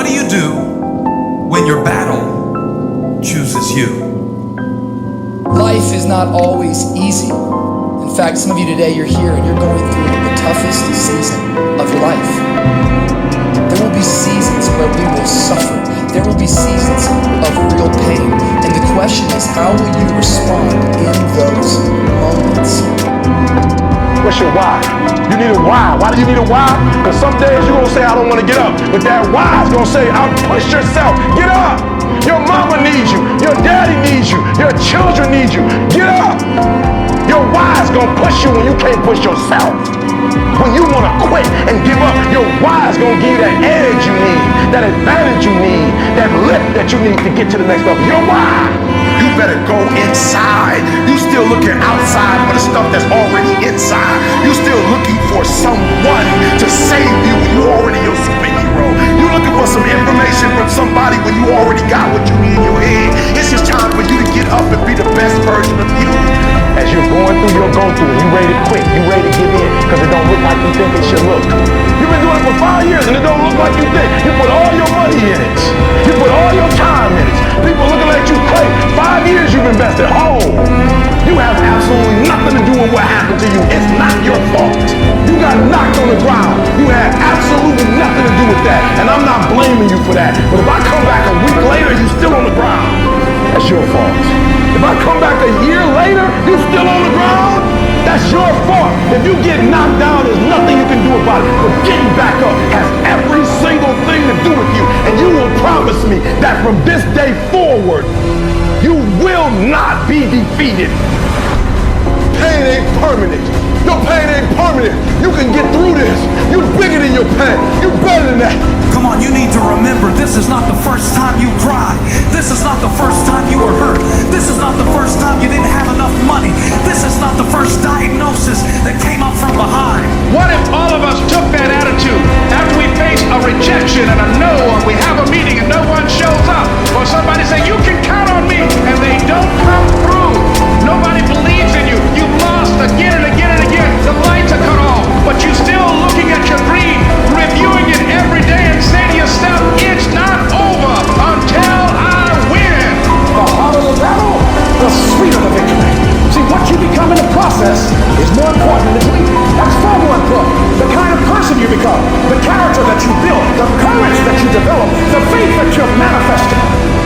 what do you do when your battle chooses you? Life is not always easy. In fact, some of you today, you're here and you're going through the toughest season of your life. There will be seasons where we will suffer. There will be seasons of real pain. And the question is, how will you respond in those moments? What's your why? You need a why. Why do you need a why? Because some days you're going to say, I don't want to get up. But that why is going to say, push yourself. Get up. Your mama needs you. Your daddy needs you. Your children need you. Get up. Your why is going to push you when you can't push yourself. When you want to quit and give up, your why is going to give you that edge you need, that advantage you need, that lift that you need to get to the next level. Your why. You better go inside. You still looking outside for the stuff that's already inside. You still looking for someone to save you when you're already your superhero. You looking for some information from somebody when you already got what you need in your head. It's just time for you to get up and be the best version of you. As you're going through your go-through, you ready to quit, you ready to give in, because it don't look like you think it should look. You've been doing it for 5 years and it don't look like you think. You put all your money in it. You put all your time in it. People looking at you crazy. 5 years you've invested. Oh, you have absolutely nothing to do with what happened to you. It's not your fault. You got knocked on the ground. You had absolutely nothing to do with that. And I'm not blaming you for that. But if I come back a week later, you still on the ground, that's your fault. If I come back a year later, you still on the ground, that's your fault. If you get knocked down, there's nothing you can do about it. But getting back up has every single thing to do with you. And you will promise me that from this day forward, you will not be defeated. Pain ain't permanent. Your pain ain't permanent. You can get through this. You're bigger than your pain. You're better than that. Come on, you need to remember, this is not the first time you cried. This is not the first time you were hurt. This is not the first time you didn't have enough money. This is not the first diagnosis that came up from behind. What if all of us took that attitude after we face a rejection and a no, or we have a meeting and no one shows up, or somebody say, you can count on me, and they don't come through. Nobody believes in you. You've lost again and again and again. The lights are cut off, but you're still looking at your dream, reviewing it every day and say to yourself, it's not over until I win. The harder the battle, the sweeter the victory. See, what you become in the process is more important than the dream. That's far more important. The kind of person you become, the character that you build, the courage that you develop, the faith that you're manifesting.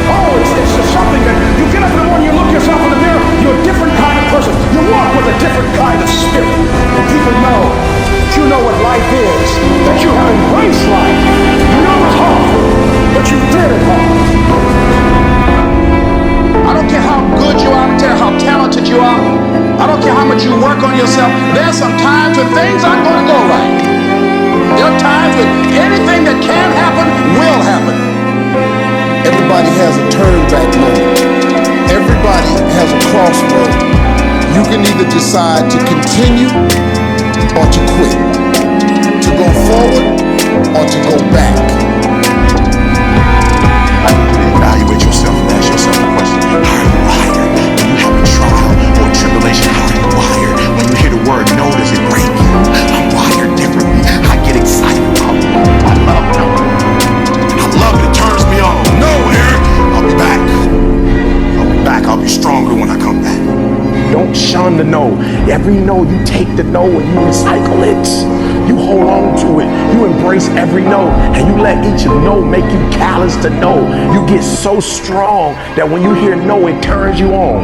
Oh, it's just something that you get up in the morning, you look yourself in the mirror, you're a different kind of person. You walk with a different kind of spirit. And people know that you know what life is, that you have embraced life. You know it's hard, but you did it hard. I don't care how good you are, I don't care how talented you are, I don't care how much you work on yourself. There's some times when things aren't going to go right. There are times when anything that can happen will happen. Everybody has a turn back moment. Everybody has a crossroad. You can either decide to continue or to quit, to go forward or to go back. I need you to evaluate yourself and ask yourself a question. How are you wired? When you have a trial or a tribulation, how are you wired? When you hear the word no, does it break you? I'm wired differently. I get excited about it. I love no. I love it. It turns me on. No, Eric. I'll be back. I'll be back. I'll be stronger when I come back. Don't shun the no. Every no, you take the no and you recycle it. You hold on to it. You embrace every no, and you let each no make you callous to no. You get so strong that when you hear no, it turns you on.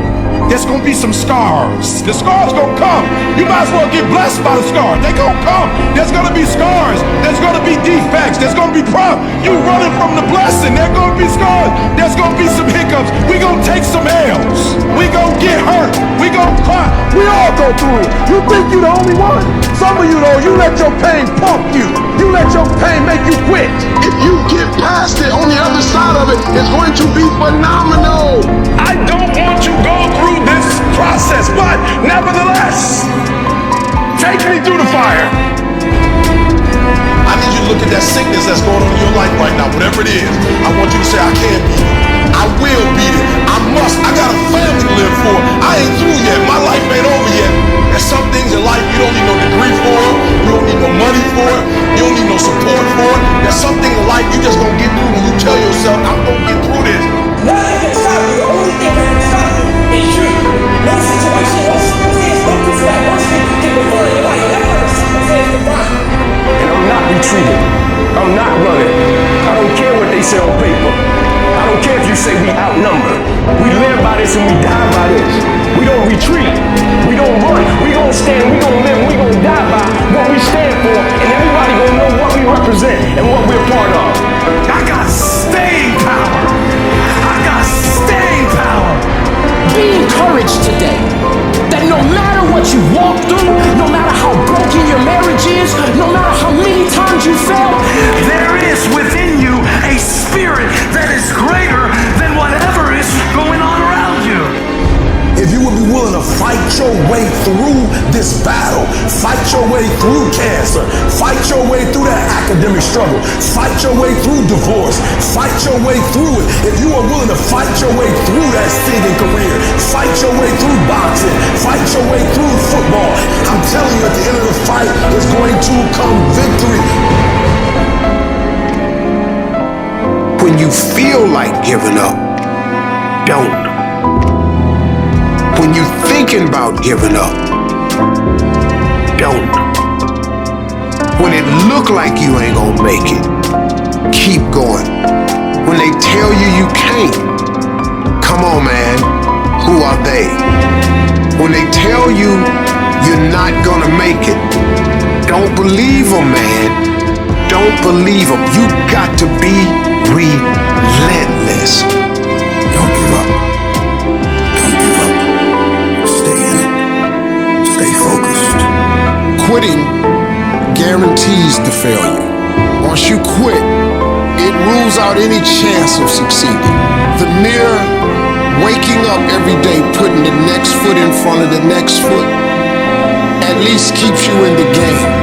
There's gonna be some scars. The scars gonna come. You might as well get blessed by the scars. They gonna come. There's gonna be scars. There's gonna be defects. There's gonna be problems. You running from the blessing. There's gonna be scars. There's gonna be some hiccups. We gonna take some L's. We gonna get hurt. We gonna cry. We all go through it. You think you're the only one? Some of you though, you let your pain pump you. You let your pain make you quit. If you get past it, on the other side of it, it's going to be phenomenal. I don't want to go through this process, but nevertheless, take me through the fire. I need you to look at that sickness that's going on in your life right now, whatever it is. I want you to say, I can beat it. I will beat it. I must. I got a family to live for. I ain't through yet. My life ain't over yet. There's some things in life you don't need no degree for. You don't need no money for it. You don't need no support for it. There's some things in life you just gonna get through when you I'm not running. I don't care what they say on paper. I don't care if you say we outnumbered. We live by this and we die by this. We don't retreat. We don't run. We gonna stand. We gonna live. We gonna die by what we stand for. And everybody gonna know what we represent and what we're part of. I got staying power. I got staying power. Be encouraged today that no matter what you walk through, no matter how broken your marriage is, no matter how many times you fail, There is within you a spirit that is greater than whatever is going on around you. If you would be willing to fight your way through this battle, fight your way through cancer, fight your way through that academic struggle, fight your way through divorce, fight your way through it. If you are willing to fight your way through that singing career, fight your way through boxing, fight your way through football, I'm telling you, at the end of the fight is going to come victory. When you feel like giving up, don't. When you're thinking about giving up, don't. When it look like you ain't gonna make it, keep going. When they tell you you can't, come on, man, who are they? When they tell you you're not gonna make it, don't believe them, man. Don't believe them. You got to be relentless. Don't give up. Don't give up. Stay in it. Stay focused. Quitting guarantees the failure. Once you quit, it rules out any chance of succeeding. The mere waking up every day, putting the next foot in front of the next foot, at least keeps you in the game.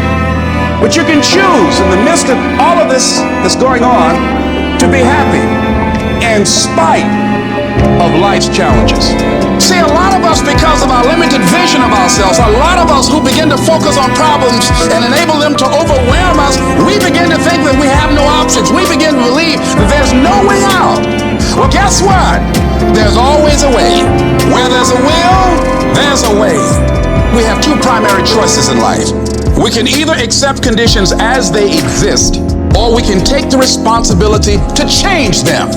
but you can choose in the midst of all of this that's going on to be happy in spite of life's challenges. See, a lot of us, because of our limited vision of ourselves, a lot of us who begin to focus on problems and enable them to overwhelm us, we begin to think that we have no options. We begin to believe that there's no way out. Well, guess what? There's always a way. Where there's a will, there's a way. We have two primary choices in life. We can either accept conditions as they exist, or we can take the responsibility to change them.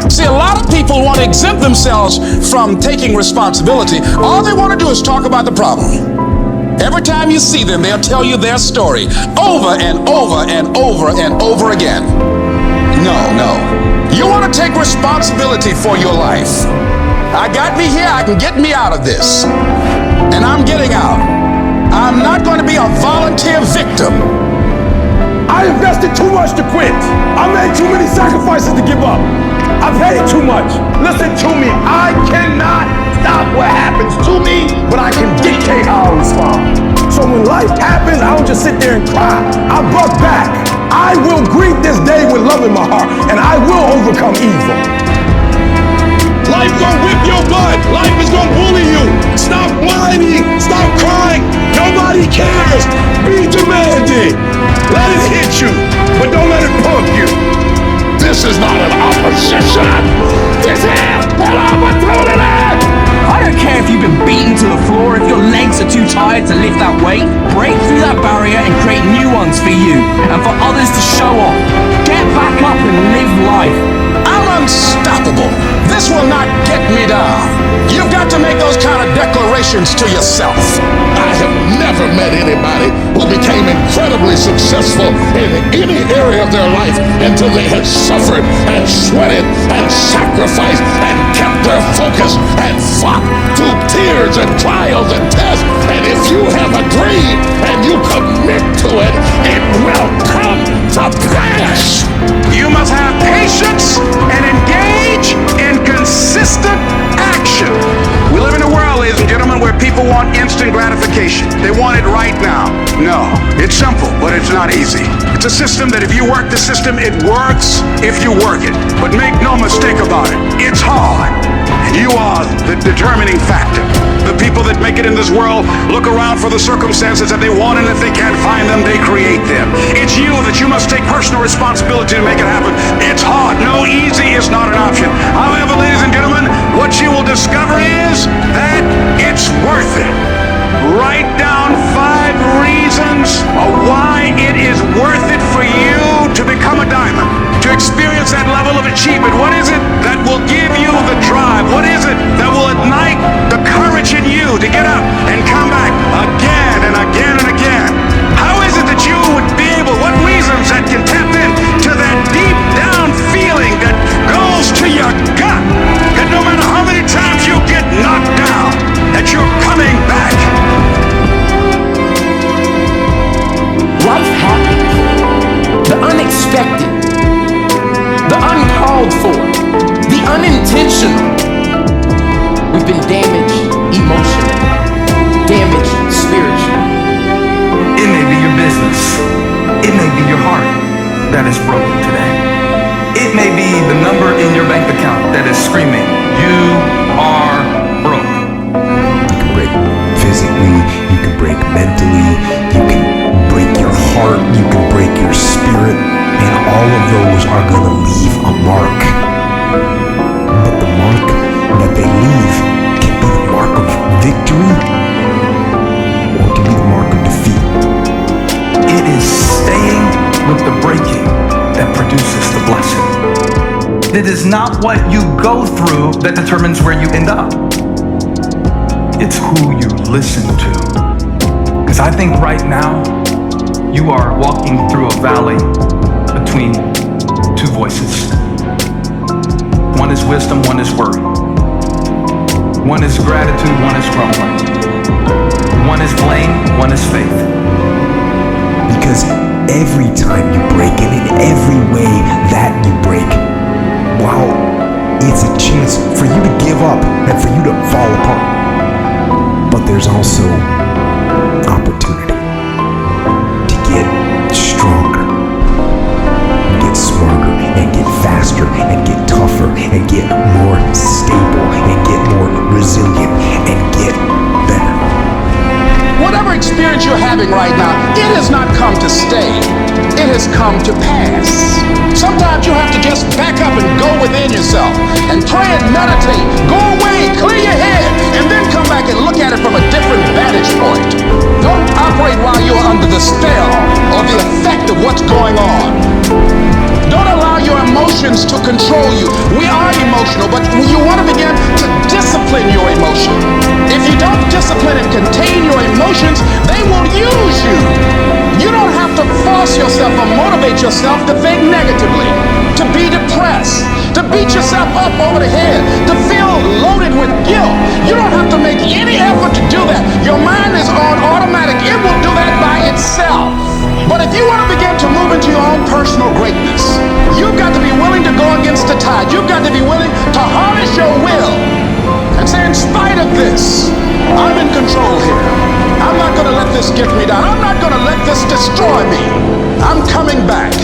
See, a lot of people want to exempt themselves from taking responsibility. All they want to do is talk about the problem. Every time you see them, they'll tell you their story over and over and over and over again. No. You want to take responsibility for your life. I got me here, I can get me out of this. And I'm getting out. I'm not going to be a volunteer victim. I invested too much to quit. I made too many sacrifices to give up. I paid too much. Listen to me. I cannot stop what happens to me, but I can dictate how I respond. So when life happens, I don't just sit there and cry. I buck back. I will greet this day with love in my heart, and I will overcome evil. Life gonna whip your butt. Life is gonna bully you. Stop whining. Stop crying. Nobody cares. Be demanding. Let it hit you, but don't let it pump you. This is not an opposition. This is an opportunity. I don't care if you've been beaten to the floor, if your legs are too tired to lift that weight. Break through that barrier and create new ones for you and for others to show off. Get back up and live life. I'm unstoppable. This will not get me down. You've got to make those kind of declarations to yourself. I have never met anybody who became incredibly successful in any area of their life until they had suffered and sweated and sacrificed and kept their focus and fought through tears and trials and tests. And if you have a dream and you commit to it, it will come to pass. You must have patience and engage in consistent action. We live in a world, ladies and gentlemen, where people want instant gratification. They want it right now. No, it's simple, but it's not easy. It's a system that if you work the system, it works if you work it. But make no mistake about it, it's hard. You are the determining factor. The people that make it in this world look around for the circumstances that they want, and if they can't find them, they create them. It's you that you must take personal responsibility to make it happen. It's hard. No, easy is not an option. However, ladies and gentlemen, what you will discover is that it's worth it. Write down 5 reasons of why it is worth it for you to become achieve it? What is it that will give you the drive? What is it that will ignite the courage in you to get up and come back again and again and again? How is it that you would be able, what reasons that can tap in to that deep down feeling that goes to your gut, that no matter how many times you get knocked down, that you're coming back? Life happens. The unexpected, the uncalled for, the unintentional. We've been damaged emotionally, damaged spiritually. It may be your business. It may be your heart that is broken today. It may be the number in your bank account that is screaming, you are broke. You can break physically, you can break mentally, you can break your heart, you can break your spirit, and all of those are going to leave a mark. But the mark that they leave can be the mark of victory or it can be the mark of defeat. It is staying with the breaking that produces the blessing. It is not what you go through that determines where you end up. It's who you listen to. Because I think right now, you are walking through a valley between two voices. One is wisdom, one is worry. One is gratitude, one is grumbling. One is blame, one is faith. Because every time you break, and in every way that you break, wow, it's a chance for you to give up and for you to fall apart. But there's also opportunity to get stronger, get smarter, and get faster, and get tougher, and get more stable, and get more resilient, and get better. Whatever experience you're having right now, it has not come to stay. It has come to pass. Sometimes you have to just back up and go within yourself and pray and meditate. Go away, clear your head, and then come back and look at it from a different vantage point. Don't operate while you're under the spell or the effect of what's going on. Don't allow your emotions to control you. We are emotional, but you want to begin to discipline your emotion. If you don't discipline and contain your emotions, they will use you. You don't have to force yourself or motivate yourself to think negatively, to be depressed, to beat yourself up over the head, to feel loaded with guilt. You don't have to make any effort to do that. Your mind is on automatic. It will do that by itself. But if you want to begin to move into your own personal greatness, you've got to be willing to go against the tide. You've got to be willing to harness your will and say, in spite of this, I'm in control here. I'm not going to let this get me down. I'm not going to let this destroy me. I'm coming back.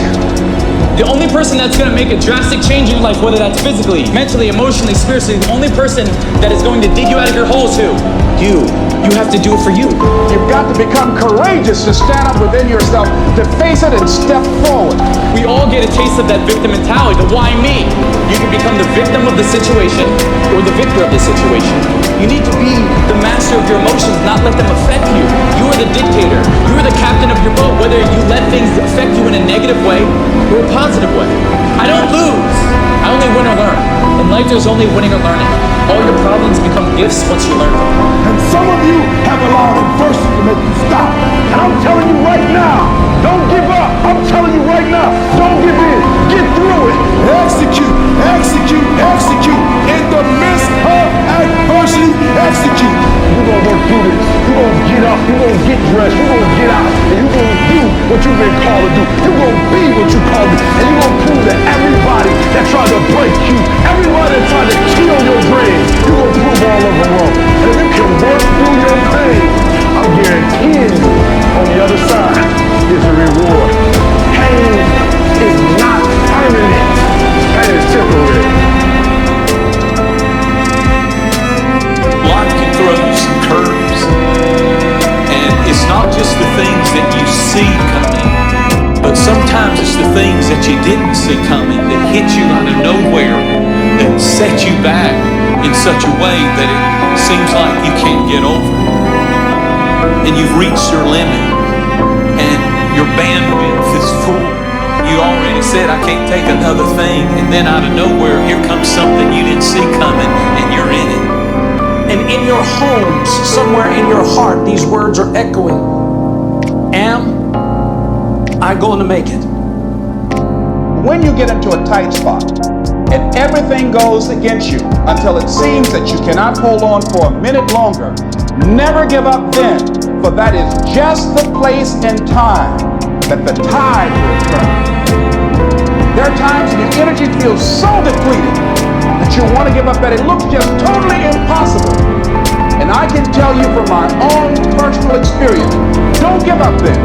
The only person that's going to make a drastic change in your life, whether that's physically, mentally, emotionally, spiritually, the only person that is going to dig you out of your hole is who? You. You have to do it for you. You've got to become courageous to stand up within yourself, to face it and step forward. We all get a taste of that victim mentality, the why me. You can become the victim of the situation or the victor of the situation. You need to be the master of your emotions, not let them affect you. You are the dictator. You are the captain of your boat, whether you let things affect you in a negative way or a positive way. I don't lose. I only win or learn. In life, there's only winning or learning. All your problems become gifts once you learn them. And some of you have allowed adversity to make you stop. And I'm telling you right now, don't give up. I'm telling you right now, don't give in. Get through it. Execute, execute, execute. In the midst of adversity, execute. You're going to work through this. You're going to get up. You're going to get dressed. You're going to get out. And you're going to do what you've been called to do. You're going to be what you called to do. And you're going to prove to everybody that tried to break you, everybody that tried to kill your dreams, you're going to prove all of them wrong. And if you can work through your pain, I'm guaranteeing you, on the other side is a reward. Pain is not permanent. Pain is temporary. Life can throw you some curves. And it's not just the things that you see coming, but sometimes it's the things that you didn't see coming that hit you out of nowhere, that set you back in such a way that it seems like you can't get over. And you've reached your limit, and your bandwidth is full. You already you said, I can't take another thing, and then out of nowhere, here comes something you didn't see coming, and you're in it. And in your homes, somewhere in your heart, these words are echoing. Am I going to make it? When you get into a tight spot and everything goes against you until it seems that you cannot hold on for a minute longer, never give up then, for that is just the place and time that the tide will turn. There are times when your energy feels so depleted that you want to give up, that it looks just totally impossible. And I can tell you from my own personal experience, don't give up then.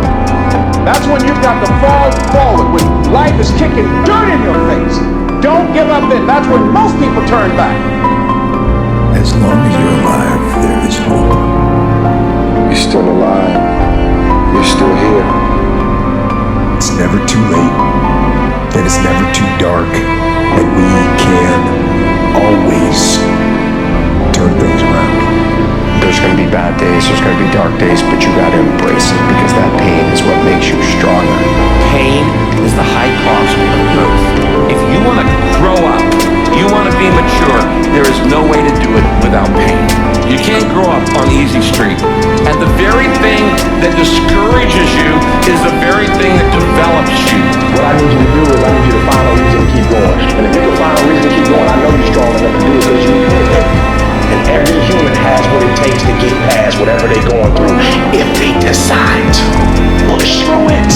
That's when you've got to fall forward, when life is kicking dirt in your face. Don't give up then. That's when most people turn back. As long as you're alive, there is hope. You're still alive. You're still here. It's never too late, and it's never too dark, and we can always turn things around. There's going to be bad days, there's going to be dark days, but you got to embrace it, because that pain is what makes you stronger. Pain is the high cost of growth. If you want to grow up, you want to be mature, there is no way to do it without pain. You can't grow up on easy street. And the very thing that discourages you is the very thing that develops you. What I need you to do is I need you to find a reason to keep going. And if you can find a reason to keep going, I know you're strong enough to do it because you did it. And every human has what it takes to get past whatever they're going through if they decide to push through it.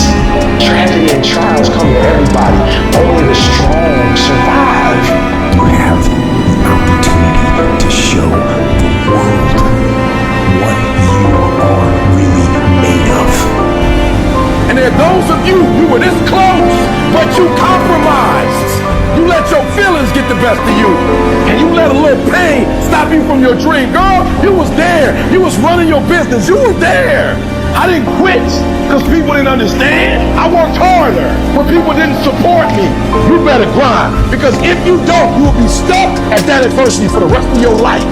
Tragedy and trials come to everybody. Only the strong survive. You have the opportunity to show the world what you are really made of. And there are those of you were this close, but you compromised. You let your feelings get the best of you. And you let a little pain stop you from your dream. Girl, you was there. You was running your business. You were there. I didn't quit because people didn't understand. I worked harder when people didn't support me. You better grind, because if you don't, you will be stuck at that adversity for the rest of your life.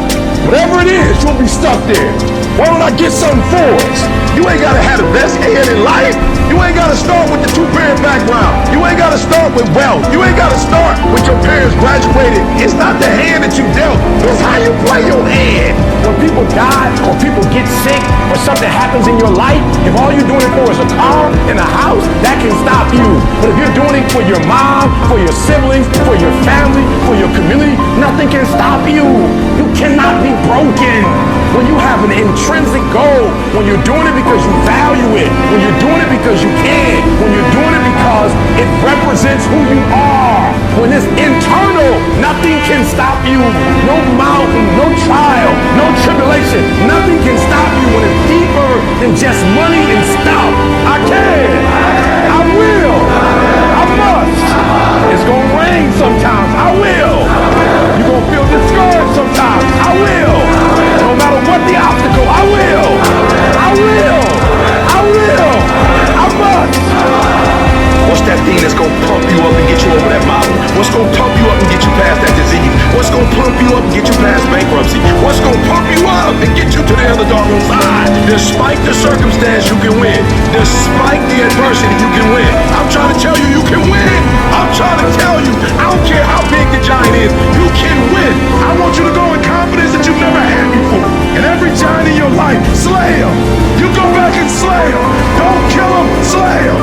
Whatever it is, you'll be stuck there. Why don't I get something for us? You ain't gotta have the best head in life. You ain't gotta start with the two-parent background. You ain't gotta start with wealth. You ain't gotta start with your parents graduated. It's not the hand that you dealt. It's how you play your hand. When people die or people get sick or something happens in your life, if all you're doing it for is a car and a house, that can stop you. But if you're doing it for your mom, for your siblings, for your family, for your community, nothing can stop you. You cannot be broken. When you have an intrinsic goal, when you're doing it because you value it, when you're doing it because you can, when you're doing it because it represents who you are, when it's internal, nothing can stop you. No mountain, no trial, no tribulation, nothing can stop you when it's deeper than just money and stuff. I can, I will, I must. It's gonna rain sometimes, I will. You're gonna feel discouraged sometimes, I will. No matter what the obstacle, I will. I will. I will. I must. What's that thing that's gonna pump you up and get you over that mountain? What's gonna pump you up and get you past that disease? What's gonna pump you up and get you past bankruptcy? What's gonna pump you up and get you to the other doggone side? Despite the circumstance, you can win. Despite the adversity, you can win. I'm trying to tell you, you can win. I'm trying to tell you, I don't care how big the giant is, you can win. I want you to go in confidence that you've never had before. And every giant in your life, slay him. You go back and slay him. Don't kill him, slay him.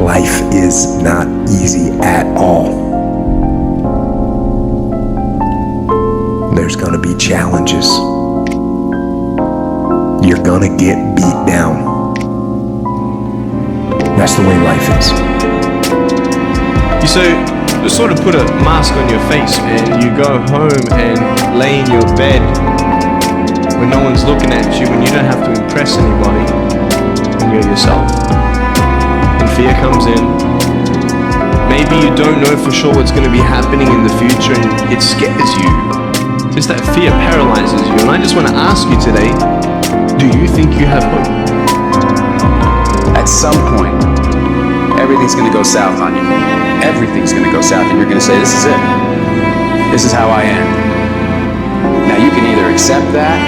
Life is not easy at all. There's gonna be challenges. You're gonna get beat down. That's the way life is. You sort of put a mask on your face and you go home and lay in your bed when no one's looking at you and you don't have to impress anybody and you're yourself. And fear comes in. Maybe you don't know for sure what's going to be happening in the future and it scares you. Just that fear paralyzes you. And I just want to ask you today, do you think you have hope? At some point, everything's going to go south on you. Everything's going to go south and you're going to say, this is it. This is how I am. Now you can either accept that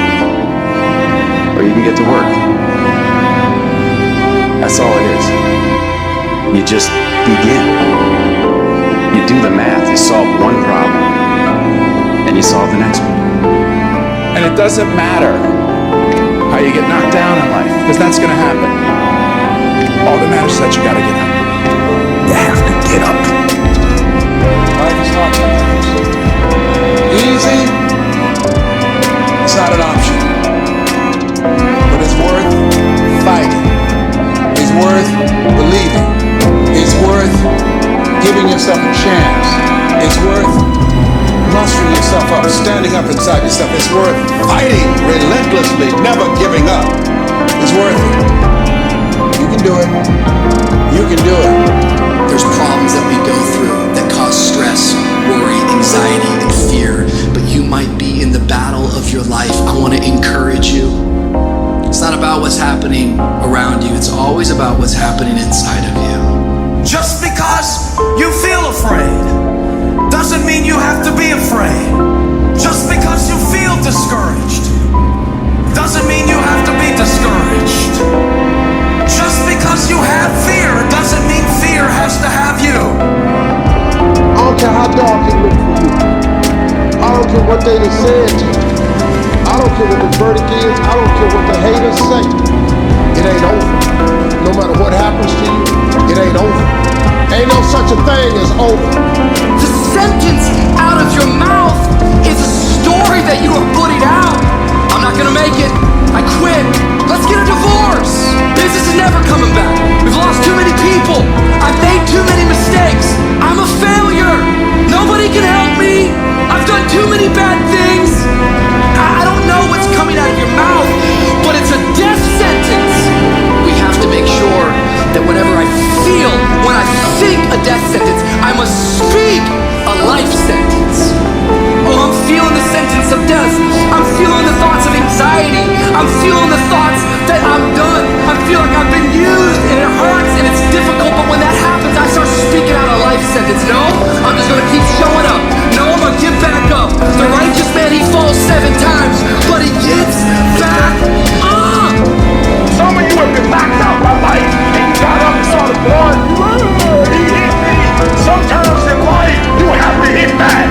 we get to work. That's all it is. You just begin. You do the math, you solve one problem, and you solve the next one. And it doesn't matter how you get knocked down in life, because that's gonna happen. All that matters is that you gotta get up. You have to get up. Life is not sometimes easy. It's not an option. But it's worth fighting. It's worth believing. It's worth giving yourself a chance. It's worth mustering yourself up, standing up inside yourself. It's worth fighting relentlessly, never giving up. It's worth it. You can do it. You can do it. There's problems that we go through that cause stress, worry, anxiety, and fear, but you might be in the battle of your life. I want to encourage you. It's not about what's happening around you. It's always about what's happening inside of you. Just because you feel afraid doesn't mean you have to be afraid. Just because you feel discouraged doesn't mean you have to be discouraged. Just because you have fear doesn't mean fear has to have you. I don't care how dark it looks for you. I don't care what they done said to you. I don't care what the verdict is. I don't care what the haters say. It ain't over. No matter what happens to you, it ain't over. Ain't no such a thing as over. The sentence out of your mouth is a story that you are putting out. I'm not gonna make it. I quit. Let's get a divorce. Business is never coming back. We've lost too many people. I've made too many mistakes. I'm a failure. Nobody can help me. I've done too many bad things. I don't know what's coming out of your mouth, but it's a death sentence. We have to make sure that whenever I feel, when I think a death sentence, I must speak a life sentence. Oh, I'm feeling the sentence of death. I'm feeling the thoughts of anxiety. I'm feeling the thoughts that I'm done. I feel like I've been used and it hurts and it's difficult, but when that happens, I start speaking out a life sentence. No, I'm just gonna keep showing up. No, I'm gonna get back up. The righteous man, he falls 7 times, but he gets back up. Some of you have been knocked out by life, and you got up and saw the blood. He hit me. Sometimes in life, you have to hit back.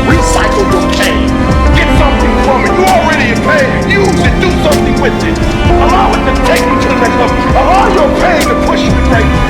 Recycle your pain. Get something from it. You already in pain. Use it. Do something with it. Allow it to take you to the next level. Allow your pain to push you to greatness.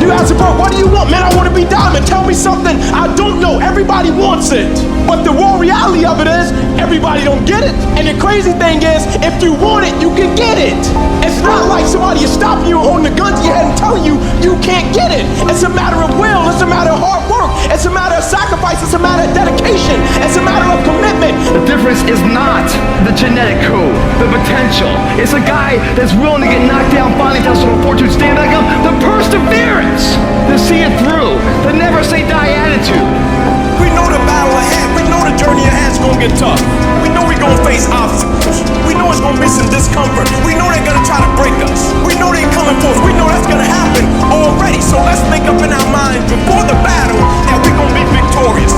You ask, bro, what do you want? Man, I want to be diamond. Tell me something I don't know. Everybody wants it. But the raw reality of it is, everybody don't get it. And the crazy thing is, if you want it, you can get it. It's not like somebody is stopping you on the gun to your head and telling you you can't get it. It's a matter of will. It's a matter of hard work. It's a matter of sacrifice. It's a matter of dedication. It's a matter of commitment. The difference is not the genetic code, the potential. It's a guy that's willing to get knocked down, finally test of fortune, stand back up, the perseverance to see it through, the never say die attitude. We know the battle ahead. We know the journey ahead is going to get tough. We know we're going to face obstacles. We know it's going to be some discomfort. We know they're going to try to break us. We know they're coming for us. We know that's going to happen already. So let's make up in our minds before the battle that we're going to be victorious.